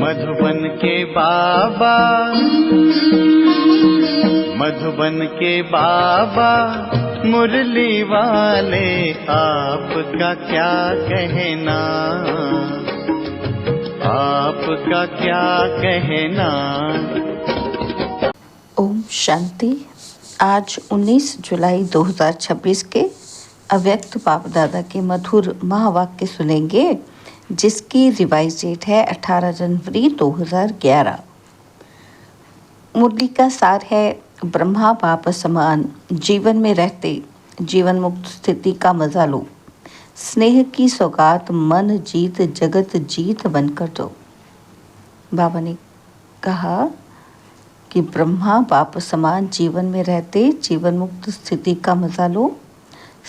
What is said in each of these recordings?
मधुबन के बाबा, मधुबन के बाबा मुरली वाले, आपका क्या कहना, आपका क्या कहना। ओम शांति। आज 19 जुलाई 2026 के अव्यक्त बाप दादा के मधुर महावाक्य सुनेंगे, जिसकी रिवाइज डेट है 18 जनवरी 2011। मुरली का सार है, ब्रह्मा बाप समान जीवन में रहते जीवन मुक्त स्थिति का मजा लो, स्नेह की सौगात मन जीत जगत जीत बनकर दो। बाबा ने कहा कि ब्रह्मा बाप समान जीवन में रहते जीवन मुक्त स्थिति का मजा लो,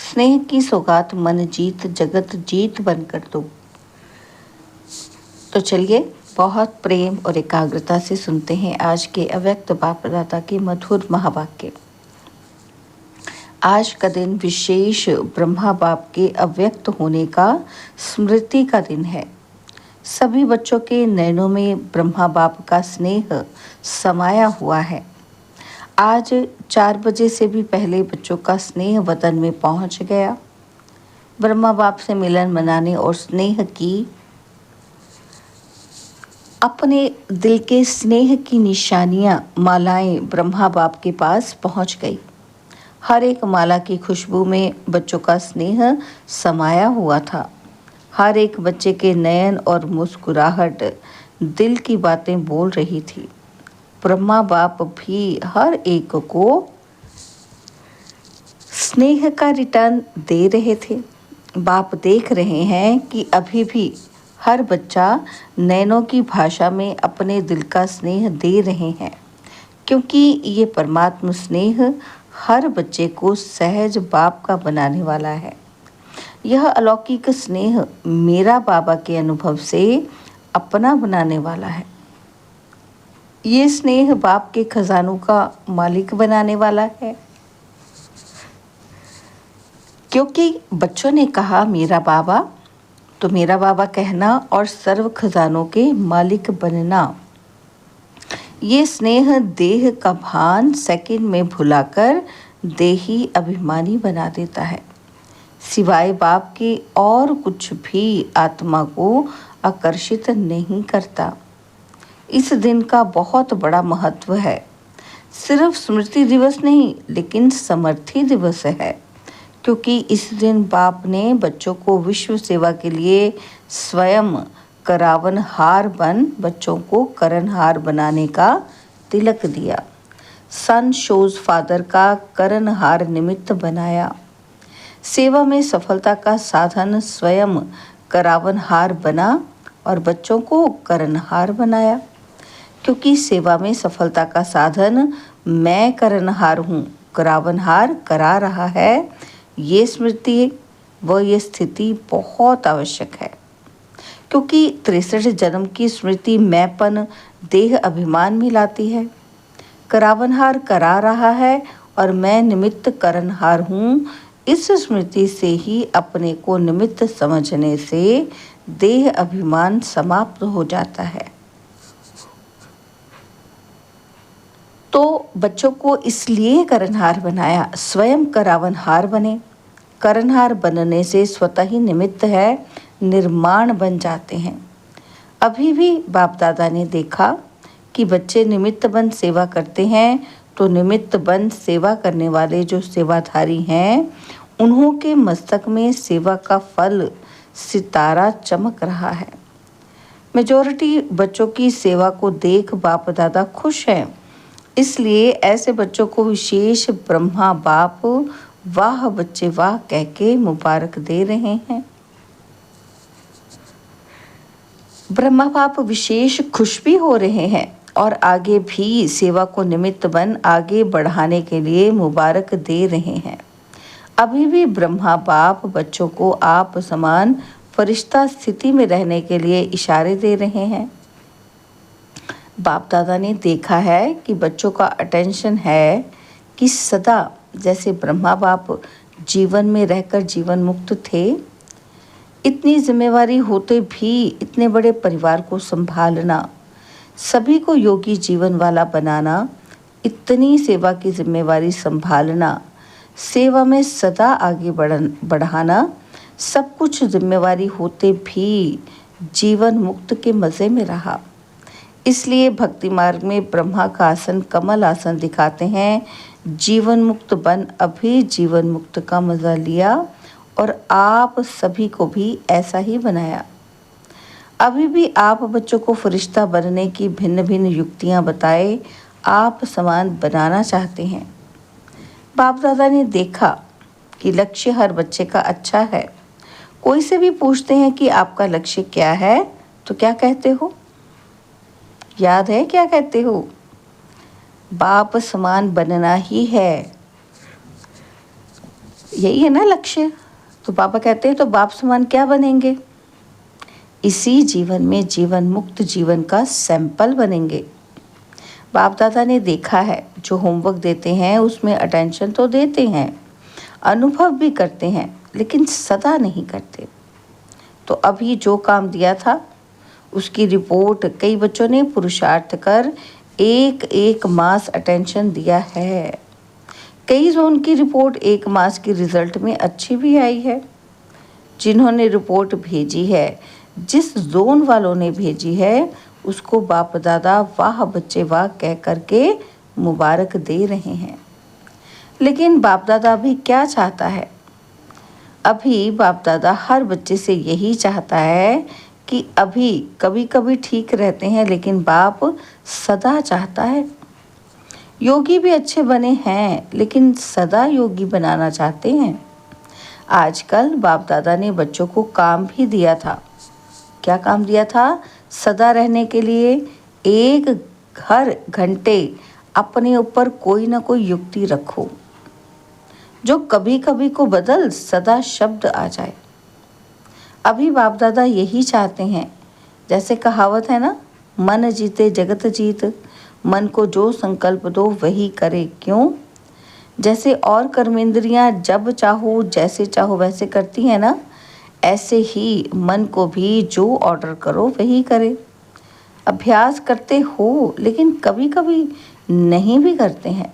स्नेह की सौगात मन जीत जगत जीत बनकर दो। तो चलिए बहुत प्रेम और एकाग्रता से सुनते हैं आज के अव्यक्त बाप दादा के मधुर महावाक्य। आज का दिन विशेष ब्रह्मा बाप के अव्यक्त होने का स्मृति का दिन है। सभी बच्चों के नयनों में ब्रह्मा बाप का स्नेह समाया हुआ है। आज 4 बजे से भी पहले बच्चों का स्नेह वतन में पहुंच गया। ब्रह्मा बाप से मिलन मनाने और स्नेह की अपने दिल के स्नेह की निशानियां मालाएं ब्रह्मा बाप के पास पहुंच गई। हर एक माला की खुशबू में बच्चों का स्नेह समाया हुआ था। हर एक बच्चे के नयन और मुस्कुराहट दिल की बातें बोल रही थी। ब्रह्मा बाप भी हर एक को स्नेह का रिटर्न दे रहे थे। बाप देख रहे हैं कि अभी भी हर बच्चा नैनों की भाषा में अपने दिल का स्नेह दे रहे हैं, क्योंकि ये परमात्मा स्नेह हर बच्चे को सहज बाप का बनाने वाला है। यह अलौकिक स्नेह मेरा बाबा के अनुभव से अपना बनाने वाला है। ये स्नेह बाप के खजानों का मालिक बनाने वाला है, क्योंकि बच्चों ने कहा मेरा बाबा, तो मेरा बाबा कहना और सर्व खजानों के मालिक बनना। ये स्नेह देह का भान सेकंड में भुलाकर देही अभिमानी बना देता है। सिवाय बाप के और कुछ भी आत्मा को आकर्षित नहीं करता। इस दिन का बहुत बड़ा महत्व है। सिर्फ स्मृति दिवस नहीं, लेकिन समर्थी दिवस है, क्योंकि इस दिन बाप ने बच्चों को विश्व सेवा के लिए स्वयं करावनहार बन बच्चों को करनहार बनाने का तिलक दिया। सन शोज फादर का करनहार निमित्त बनाया। सेवा में सफलता का साधन स्वयं करावनहार बना और बच्चों को करनहार बनाया, क्योंकि सेवा में सफलता का साधन मैं करनहार हूँ, करावनहार करा रहा है। ये स्मृति व ये स्थिति बहुत आवश्यक है, क्योंकि 63 जन्म की स्मृति मैंपन देह अभिमान में लाती है। करावनहार करा रहा है और मैं निमित्त करनहार हूँ। इस स्मृति से ही अपने को निमित्त समझने से देह अभिमान समाप्त हो जाता है। तो बच्चों को इसलिए करनहार बनाया, स्वयं करावनहार बने। करनहार बनने से स्वतः ही निमित्त है, निर्माण बन जाते हैं। अभी भी बाप दादा ने देखा कि बच्चे निमित्त बन सेवा करते हैं, तो निमित्त बन सेवा करने वाले जो सेवाधारी हैं, उन्हों के मस्तक में सेवा का फल सितारा चमक रहा है। मेजॉरिटी बच्चों की सेवा को देख बाप दादा खुश हैं। इसलिए ऐसे बच्चों को विशेष ब्रह्मा बाप वाह बच्चे वाह कह के मुबारक दे रहे हैं। ब्रह्मा बाप विशेष खुश भी हो रहे हैं और आगे भी सेवा को निमित्त बन आगे बढ़ाने के लिए मुबारक दे रहे हैं। अभी भी ब्रह्मा बाप बच्चों को आप समान फरिश्ता स्थिति में रहने के लिए इशारे दे रहे हैं। बाप दादा ने देखा है कि बच्चों का अटेंशन है कि सदा जैसे ब्रह्मा बाप जीवन में रहकर जीवन मुक्त थे, इतनी जिम्मेवारी होते भी इतने बड़े परिवार को संभालना, सभी को योगी जीवन वाला बनाना, इतनी सेवा की जिम्मेवारी संभालना, सेवा में सदा आगे बढ़ाना, सब कुछ जिम्मेवारी होते भी जीवन मुक्त के मज़े में रहा। इसलिए भक्ति मार्ग में ब्रह्मा का आसन कमल आसन दिखाते हैं। जीवन मुक्त बन अभी जीवन मुक्त का मज़ा लिया और आप सभी को भी ऐसा ही बनाया। अभी भी आप बच्चों को फरिश्ता बनने की भिन्न भिन्न युक्तियाँ बताए आप समान बनाना चाहते हैं। बाप दादा ने देखा कि लक्ष्य हर बच्चे का अच्छा है। कोई से भी पूछते हैं कि आपका लक्ष्य क्या है, तो क्या कहते हो? याद है क्या कहते हो? बाप समान बनना ही है। यही है ना लक्ष्य। तो पापा कहते हैं तो बाप समान क्या बनेंगे? इसी जीवन में जीवन मुक्त जीवन का सैंपल बनेंगे। बाप दादा ने देखा है, जो होमवर्क देते हैं उसमें अटेंशन तो देते हैं, अनुभव भी करते हैं, लेकिन सदा नहीं करते। तो अभी जो काम दिया था उसकी रिपोर्ट कई बच्चों ने पुरुषार्थ कर एक एक मास अटेंशन दिया है। कई जोन की रिपोर्ट एक मास की रिजल्ट में अच्छी भी आई है। जिन्होंने रिपोर्ट भेजी है, जिस जोन वालों ने भेजी है, उसको बाप दादा वाह बच्चे वाह कह करके मुबारक दे रहे हैं। लेकिन बाप दादा अभी क्या चाहता है? अभी बाप दादा हर बच्चे से यही चाहता है कि अभी कभी कभी ठीक रहते हैं, लेकिन बाप सदा चाहता है। योगी भी अच्छे बने हैं, लेकिन सदा योगी बनाना चाहते हैं। आजकल बाप दादा ने बच्चों को काम भी दिया था। क्या काम दिया था? सदा रहने के लिए एक हर घंटे अपने ऊपर कोई ना कोई युक्ति रखो, जो कभी कभी को बदल सदा शब्द आ जाए। अभी बाप दादा यही चाहते हैं। जैसे कहावत है ना, मन जीते जगत जीत। मन को जो संकल्प दो वही करे। क्यों? जैसे और कर्मेंद्रियां जब चाहो जैसे चाहो वैसे करती हैं ना, ऐसे ही मन को भी जो ऑर्डर करो वही करे। अभ्यास करते हो, लेकिन कभी कभी नहीं भी करते हैं।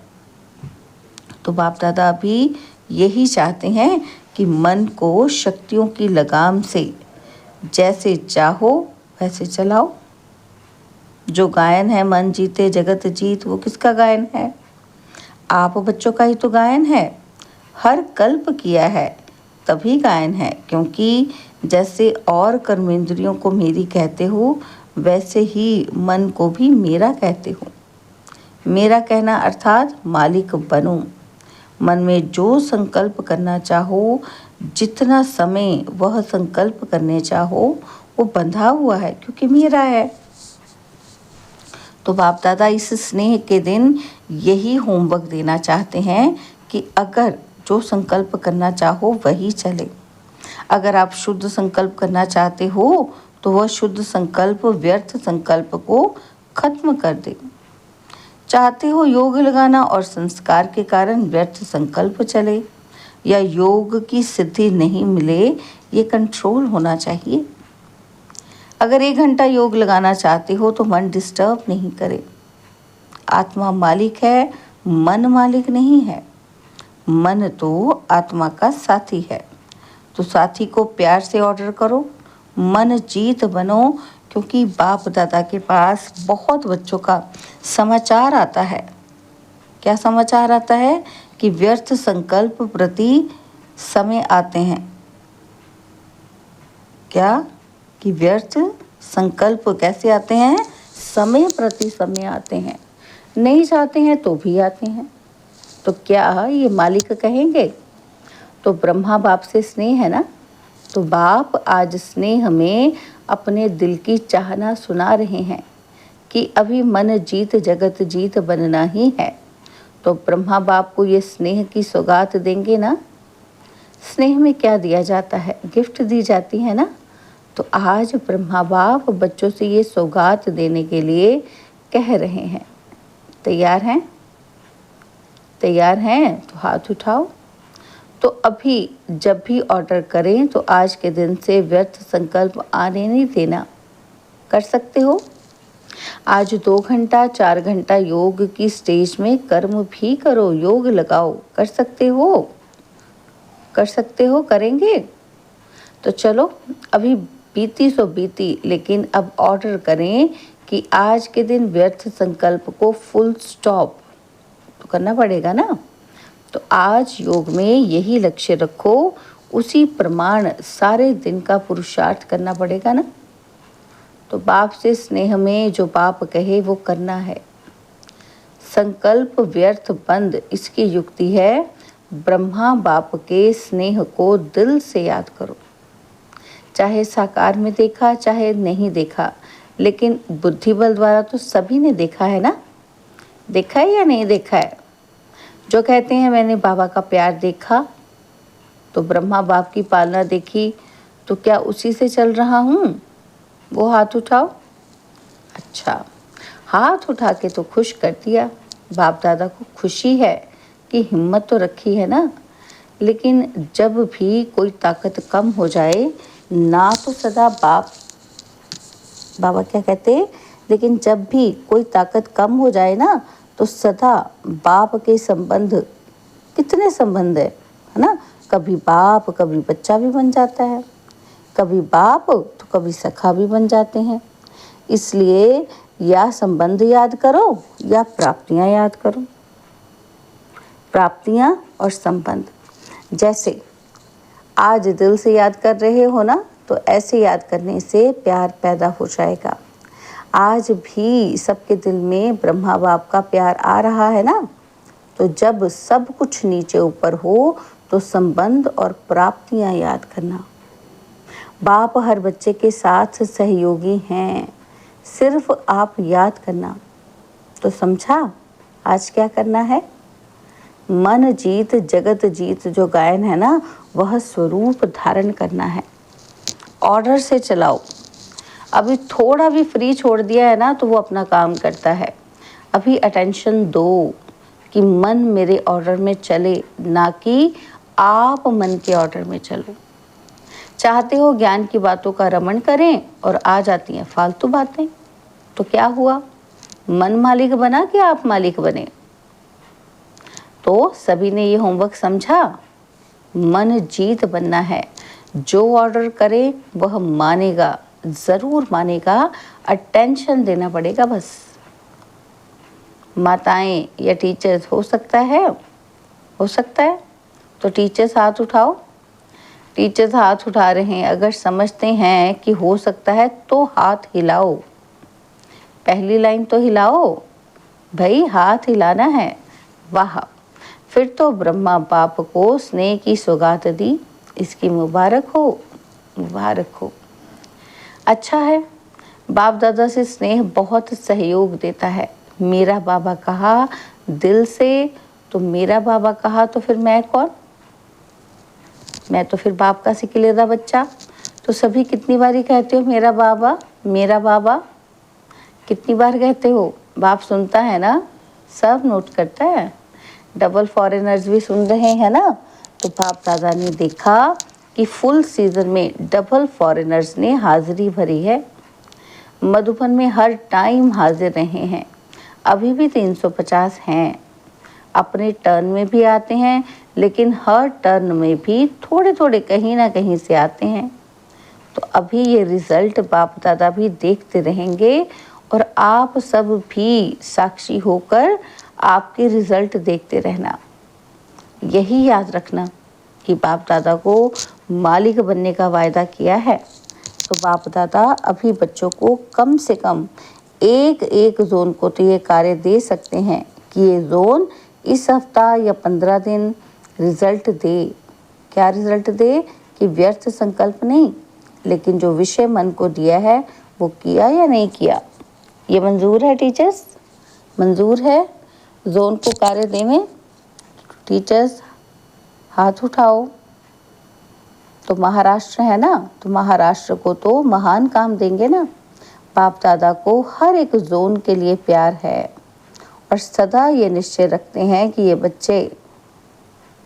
तो बाप दादा भी यही चाहते हैं कि मन को शक्तियों की लगाम से जैसे चाहो वैसे चलाओ। जो गायन है मन जीते जगत जीत, वो किसका गायन है? आप बच्चों का ही तो गायन है। हर कल्प किया है तभी गायन है, क्योंकि जैसे और कर्मेंद्रियों को मेरी कहते हो, वैसे ही मन को भी मेरा कहते हो। मेरा कहना अर्थात मालिक बनो। मन में जो संकल्प करना चाहो, जितना समय वह संकल्प करने चाहो, वो बंधा हुआ है क्योंकि मेरा है। तो बाप दादा इस स्नेह के दिन यही होमवर्क देना चाहते हैं कि अगर जो संकल्प करना चाहो वही चले। अगर आप शुद्ध संकल्प करना चाहते हो तो वह शुद्ध संकल्प व्यर्थ संकल्प को खत्म कर दे। चाहते हो योग लगाना और संस्कार के कारण व्यर्थ संकल्प चले, या योग की सिद्धि नहीं मिले, ये कंट्रोल होना चाहिए। अगर 1 घंटा योग लगाना चाहते हो तो मन डिस्टर्ब नहीं करे। आत्मा मालिक है, मन मालिक नहीं है। मन तो आत्मा का साथी है, तो साथी को प्यार से ऑर्डर करो। मन जीत बनो, क्योंकि बाप दादा के पास बहुत बच्चों का समाचार आता है। क्या समाचार आता है? कि व्यर्थ संकल्प प्रति समय आते हैं। क्या? कि व्यर्थ संकल्प कैसे आते हैं? समय प्रति समय आते हैं। नहीं चाहते हैं तो भी आते हैं। तो क्या ये मालिक कहेंगे? तो ब्रह्मा बाप से स्नेह है ना, तो बाप आज स्नेह में अपने दिल की चाहना सुना रहे हैं कि अभी मन जीत जगत जीत बनना ही है। तो ब्रह्मा बाप को ये स्नेह की सौगात देंगे ना। स्नेह में क्या दिया जाता है? गिफ्ट दी जाती है ना। तो आज ब्रह्मा बाप बच्चों से ये सौगात देने के लिए कह रहे हैं। तैयार हैं? तैयार हैं तो हाथ उठाओ। तो अभी जब भी ऑर्डर करें तो आज के दिन से व्यर्थ संकल्प आने नहीं देना। कर सकते हो? आज 2 घंटा 4 घंटा योग की स्टेज में कर्म भी करो, योग लगाओ। कर सकते हो? कर सकते हो? करेंगे? तो चलो, अभी बीती सो बीती, लेकिन अब ऑर्डर करें कि आज के दिन व्यर्थ संकल्प को फुल स्टॉप तो करना पड़ेगा ना। तो आज योग में यही लक्ष्य रखो, उसी प्रमाण सारे दिन का पुरुषार्थ करना पड़ेगा ना। तो बाप से स्नेह में जो बाप कहे वो करना है। संकल्प व्यर्थ बंद, इसकी युक्ति है ब्रह्मा बाप के स्नेह को दिल से याद करो। चाहे साकार में देखा चाहे नहीं देखा, लेकिन बुद्धि बल द्वारा तो सभी ने देखा है ना। देखा है या नहीं देखा है? जो कहते हैं मैंने बाबा का प्यार देखा, तो ब्रह्मा बाप की पालना देखी, तो क्या उसी से चल रहा हूँ? वो हाथ उठाओ। अच्छा, हाथ उठा के तो खुश कर दिया। बाप दादा को खुशी है कि हिम्मत तो रखी है ना। लेकिन जब भी कोई ताकत कम हो जाए ना, तो सदा बाबा क्या कहते, लेकिन जब भी कोई ताकत कम हो जाए ना, तो सदा बाप के संबंध, कितने संबंध है ना। कभी बाप कभी बच्चा भी बन जाता है, कभी बाप तो कभी सखा भी बन जाते हैं। इसलिए या संबंध याद करो या प्राप्तियां याद करो। प्राप्तियां और संबंध, जैसे आज दिल से याद कर रहे हो ना, तो ऐसे याद करने से प्यार पैदा हो जाएगा। आज भी सबके दिल में ब्रह्मा बाप का प्यार आ रहा है ना। तो जब सब कुछ नीचे ऊपर हो तो संबंध और प्राप्तियां याद करना। बाप हर बच्चे के साथ सहयोगी हैं, सिर्फ आप याद करना। तो समझा आज क्या करना है? मन जीत जगत जीत जो गायन है ना, वह स्वरूप धारण करना है। ऑर्डर से चलाओ। अभी थोड़ा भी फ्री छोड़ दिया है ना, तो वो अपना काम करता है। अभी अटेंशन दो कि मन मेरे ऑर्डर में चले, ना कि आप मन के ऑर्डर में चलो। चाहते हो ज्ञान की बातों का रमण करें और आ जाती हैं फालतू बातें, तो क्या हुआ? मन मालिक बना कि आप मालिक बने? तो सभी ने ये होमवर्क समझा। मन जीत बनना है। जो ऑर्डर करे वह मानेगा, जरूर मानेगा। अटेंशन देना पड़ेगा बस। माताएं या टीचर्स हो सकता है? हो सकता है तो टीचर्स हाथ उठाओ। टीचर्स हाथ उठा रहे हैं, अगर समझते हैं कि हो सकता है तो हाथ हिलाओ। पहली लाइन तो हिलाओ भाई, हाथ हिलाना है। वाह, फिर तो ब्रह्मा बाप को स्नेह की सौगात दी, इसकी मुबारक हो, मुबारक हो। अच्छा है, बाप दादा से स्नेह बहुत सहयोग देता है। मेरा बाबा कहा दिल से, तो मेरा बाबा कहा तो फिर मैं कौन? मैं तो फिर बाप का सिकिलेदा बच्चा। तो सभी कितनी बारी कहते हो मेरा बाबा, मेरा बाबा? कितनी बार कहते हो? बाप सुनता है ना, सब नोट करता है। डबल फॉरेनर्स भी सुन रहे हैं ना। तो बाप दादा ने देखा कि फुल सीजन में डबल फॉरेनर्स ने हाजिरी भरी है। मधुबन में हर टाइम हाजिर रहे हैं। अभी भी 350 हैं। अपने टर्न में भी आते हैं, लेकिन हर टर्न में भी थोड़े थोड़े कहीं ना कहीं से आते हैं। तो अभी ये रिजल्ट बाप दादा भी देखते रहेंगे और आप सब भी साक्षी होकर आपके रिजल्ट देखते रहना। यही याद रखना कि बाप दादा को मालिक बनने का वायदा किया है। तो बाप दादा अभी बच्चों को कम से कम एक एक जोन को तो ये कार्य दे सकते हैं कि ये जोन इस हफ्ता या 15 दिन रिजल्ट दे। क्या रिजल्ट दे? कि व्यर्थ संकल्प नहीं, लेकिन जो विषय मन को दिया है वो किया या नहीं किया। ये मंजूर है टीचर्स? मंजूर है जोन को कार्य देने? टीचर्स हाथ उठाओ। तो महाराष्ट्र है ना, तो महाराष्ट्र को तो महान काम देंगे ना। बाप दादा को हर एक जोन के लिए प्यार है और सदा ये निश्चय रखते हैं कि ये बच्चे,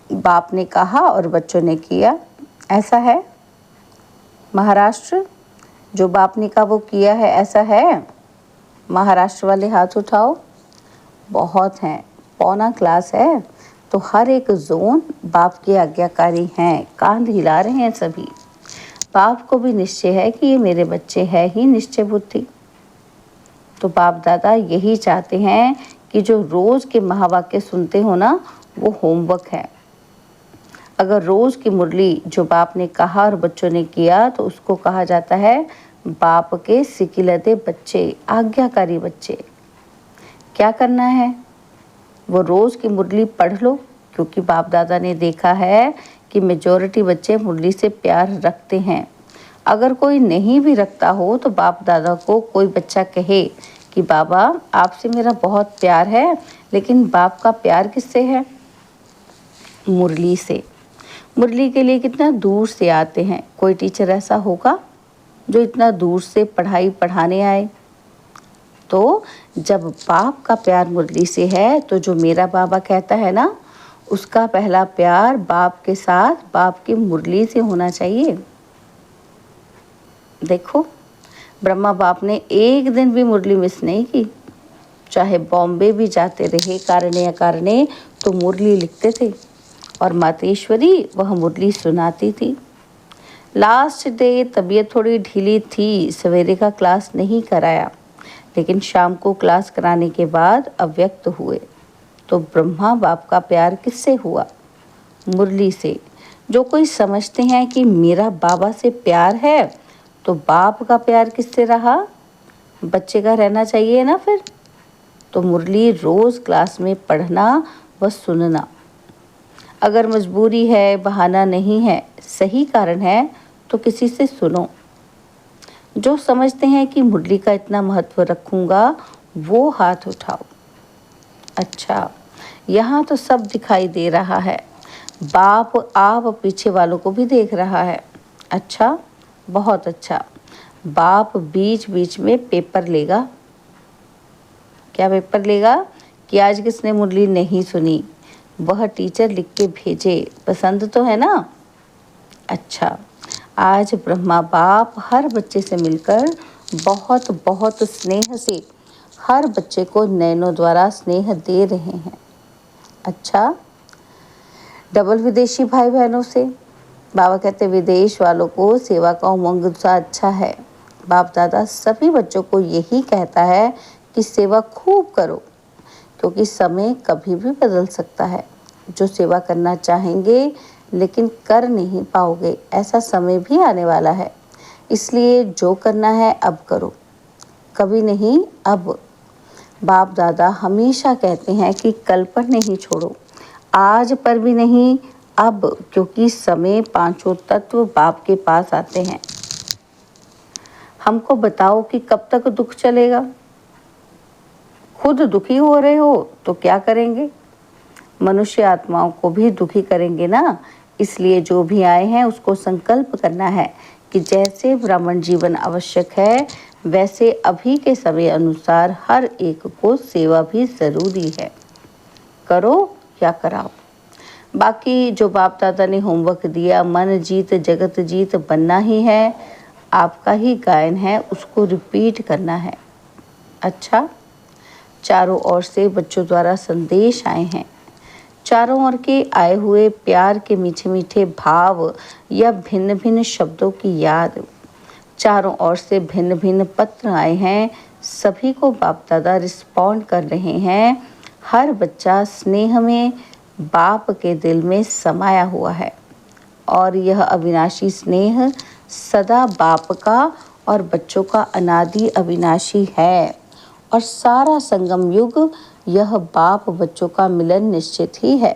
बाप ने कहा और बच्चों ने किया। ऐसा है महाराष्ट्र, जो बाप ने कहा वो किया है, ऐसा है। महाराष्ट्र वाले हाथ उठाओ। बहुत हैं, पौना क्लास है तो हर एक जोन बाप की आज्ञाकारी हैं, कान हिला रहे हैं सभी। बाप को भी निश्चय है कि ये मेरे बच्चे हैं ही निश्चय बुद्धि। तो बाप दादा यही चाहते हैं कि जो रोज के महावाक्य सुनते हो ना, वो होमवर्क है। अगर रोज की मुरली जो बाप ने कहा और बच्चों ने किया तो उसको कहा जाता है बाप के सिकिलते बच्चे, आज्ञाकारी बच्चे। क्या करना है? वो रोज की मुरली पढ़ लो, क्योंकि बाप दादा ने देखा है कि मेजॉरिटी बच्चे मुरली से प्यार रखते हैं। अगर कोई नहीं भी रखता हो तो बाप दादा को कोई बच्चा कहे कि बाबा आपसे मेरा बहुत प्यार है, लेकिन बाप का प्यार किससे है? मुरली से। मुरली के लिए कितना दूर से आते हैं। कोई टीचर ऐसा होगा जो इतना दूर से पढ़ाई पढ़ाने आए? तो जब बाप का प्यार मुरली से है तो जो मेरा बाबा कहता है ना, उसका पहला प्यार बाप के साथ बाप की मुरली से होना चाहिए। देखो, ब्रह्मा बाप ने एक दिन भी मुरली मिस नहीं की। चाहे बॉम्बे भी जाते रहे कारणे अकारणे तो मुरली लिखते थे, और मातेश्वरी वह मुरली सुनाती थी। लास्ट डे तबीयत थोड़ी ढीली थी, सवेरे का क्लास नहीं कराया, लेकिन शाम को क्लास कराने के बाद अव्यक्त हुए। तो ब्रह्मा बाप का प्यार किससे हुआ? मुरली से। जो कोई समझते हैं कि मेरा बाबा से प्यार है, तो बाप का प्यार किससे रहा? बच्चे का रहना चाहिए ना फिर। तो मुरली रोज क्लास में पढ़ना व सुनना। अगर मजबूरी है, बहाना नहीं है, सही कारण है, तो किसी से सुनो। जो समझते हैं कि मुरली का इतना महत्व रखूंगा, वो हाथ उठाओ। अच्छा, यहाँ तो सब दिखाई दे रहा है। बाप आप पीछे वालों को भी देख रहा है। अच्छा, बहुत अच्छा। बाप बीच बीच में पेपर लेगा। क्या पेपर लेगा? कि आज किसने मुरली नहीं सुनी, वह टीचर लिख के भेजे। पसंद तो है ना? अच्छा, आज ब्रह्मा बाप हर बच्चे से मिलकर बहुत बहुत स्नेह से हर बच्चे को नैनों द्वारा स्नेह दे रहे हैं। अच्छा, डबल विदेशी भाई बहनों से बाबा कहते विदेश वालों को सेवा का उमंग सा अच्छा है। बाप दादा सभी बच्चों को यही कहता है कि सेवा खूब करो, क्योंकि समय कभी भी बदल सकता है। जो सेवा करना चाहेंगे लेकिन कर नहीं पाओगे, ऐसा समय भी आने वाला है। इसलिए जो करना है अब करो, कभी नहीं अब। बाप दादा हमेशा कहते हैं कि कल पर नहीं छोड़ो, आज पर भी नहीं, अब, क्योंकि समय पांचों तत्व बाप के पास आते हैं। हमको बताओ कि कब तक दुख चलेगा? खुद दुखी हो रहे हो तो क्या करेंगे? मनुष्य आत्माओं को भी दुखी करेंगे ना। इसलिए जो भी आए हैं उसको संकल्प करना है कि जैसे ब्राह्मण जीवन आवश्यक है, वैसे अभी के समय अनुसार हर एक को सेवा भी जरूरी है। करो या कराओ। बाकी जो बाप दादा ने होमवर्क दिया, मन जीत जगत जीत बनना ही है, आपका ही गायन है, उसको रिपीट करना है। अच्छा, चारों ओर से बच्चों द्वारा संदेश आए हैं। चारों ओर के आए हुए प्यार के मीठे मीठे भाव या भिन्न भिन्न शब्दों की याद। चारों ओर से भिन्न भिन्न पत्र आए हैं। सभी को बाप दादा रिस्पॉन्ड कर रहे हैं। हर बच्चा स्नेह में बाप के दिल में समाया हुआ है, और यह अविनाशी स्नेह सदा बाप का और बच्चों का अनादि अविनाशी है। और सारा संगम युग यह बाप बच्चों का मिलन निश्चित ही है।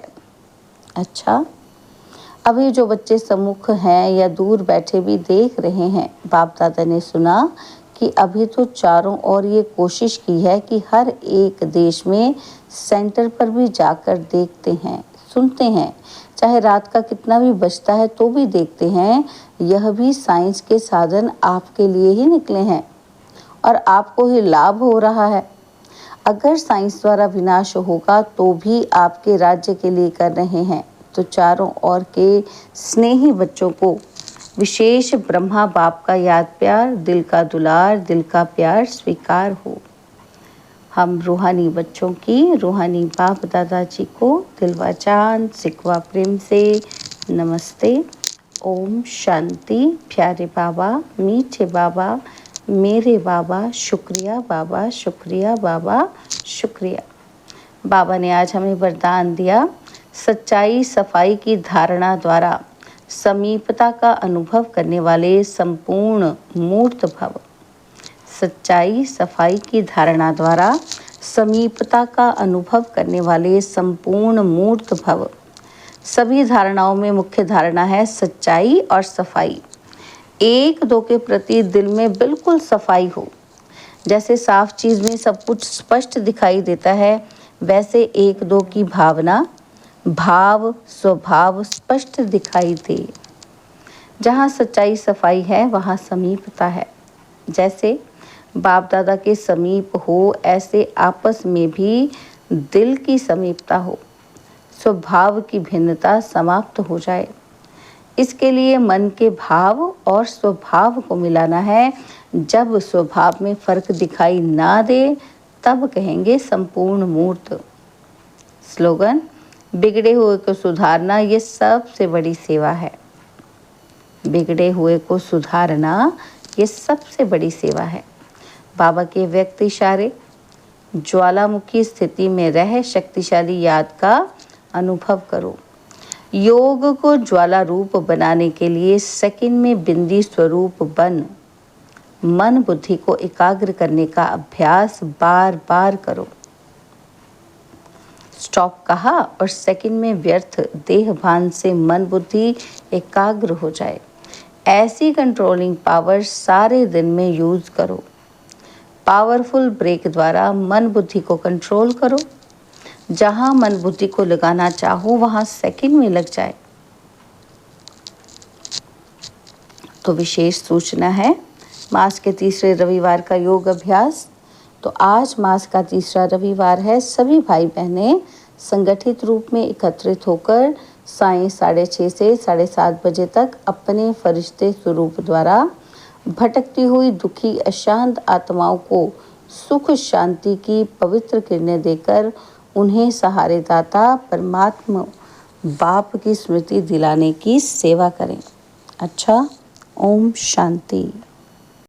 अच्छा, अभी जो बच्चे सम्मुख हैं या दूर बैठे भी देख रहे हैं, बाप दादा ने सुना कि अभी तो चारों ओर ये कोशिश की है कि हर एक देश में सेंटर पर भी जाकर देखते हैं, सुनते हैं, चाहे रात का कितना भी बजता है तो भी देखते हैं। यह भी साइंस के साधन आपके लिए ही निकले हैं और आपको ही लाभ हो रहा है। अगर साइंस द्वारा विनाश होगा तो भी आपके राज्य के लिए कर रहे हैं। तो चारों ओर के स्नेही बच्चों को विशेष ब्रह्मा बाप का याद प्यार, दिल का दुलार, दिल का प्यार स्वीकार हो। हम रूहानी बच्चों की रूहानी बाप दादाजी को दिलवा जान सिकवा प्रेम से नमस्ते। ओम शांति। प्यारे बाबा, मीठे बाबा, मेरे बाबा, शुक्रिया बाबा, शुक्रिया बाबा, शुक्रिया। बाबा ने आज हमें वरदान दिया, सच्चाई सफाई की धारणा द्वारा समीपता का अनुभव करने वाले संपूर्ण मूर्त भव। सच्चाई सफाई की धारणा द्वारा समीपता का अनुभव करने वाले संपूर्ण मूर्त भव। सभी धारणाओं में मुख्य धारणा है सच्चाई और सफाई। एक दो के प्रति दिल में बिल्कुल सफाई हो। जैसे साफ चीज़ में सब कुछ स्पष्ट दिखाई देता है, वैसे एक दो की भावना, भाव, स्वभाव स्पष्ट दिखाई दे। जहाँ सच्चाई सफाई है वहाँ समीपता है। जैसे बाप दादा के समीप हो, ऐसे आपस में भी दिल की समीपता हो, स्वभाव की भिन्नता समाप्त हो जाए। इसके लिए मन के भाव और स्वभाव को मिलाना है। जब स्वभाव में फर्क दिखाई ना दे तब कहेंगे संपूर्ण मूर्त। स्लोगन, बिगड़े हुए को सुधारना ये सबसे बड़ी सेवा है। बिगड़े हुए को सुधारना ये सबसे बड़ी सेवा है। बाबा के व्यक्त इशारे, ज्वालामुखी स्थिति में रह शक्तिशाली याद का अनुभव करो। योग को ज्वाला रूप बनाने के लिए सेकंड में बिंदी स्वरूप बन मन बुद्धि को एकाग्र करने का अभ्यास बार बार करो। स्टॉप कहा और सेकंड में व्यर्थ देह भान से मन बुद्धि एकाग्र हो जाए। ऐसी कंट्रोलिंग पावर सारे दिन में यूज करो। पावरफुल ब्रेक द्वारा मन बुद्धि को कंट्रोल करो। जहां मन बुद्धि को लगाना चाहो वहां सेकंड में लग जाए। तो विशेष सूचना है, मास के तीसरे रविवार का योग अभ्यास। तो आज मास का तीसरा रविवार है। सभी भाई बहनें संगठित रूप में एकत्रित होकर सायं 6:30 से 7:30 बजे तक अपने फरिश्ते स्वरूप द्वारा भटकती हुई दुखी अशांत आत्माओं को सुख शांति की पवित्र किरणें देकर उन्हें सहारेदाता परमात्मा बाप की स्मृति दिलाने की सेवा करें। अच्छा, ओम शांति।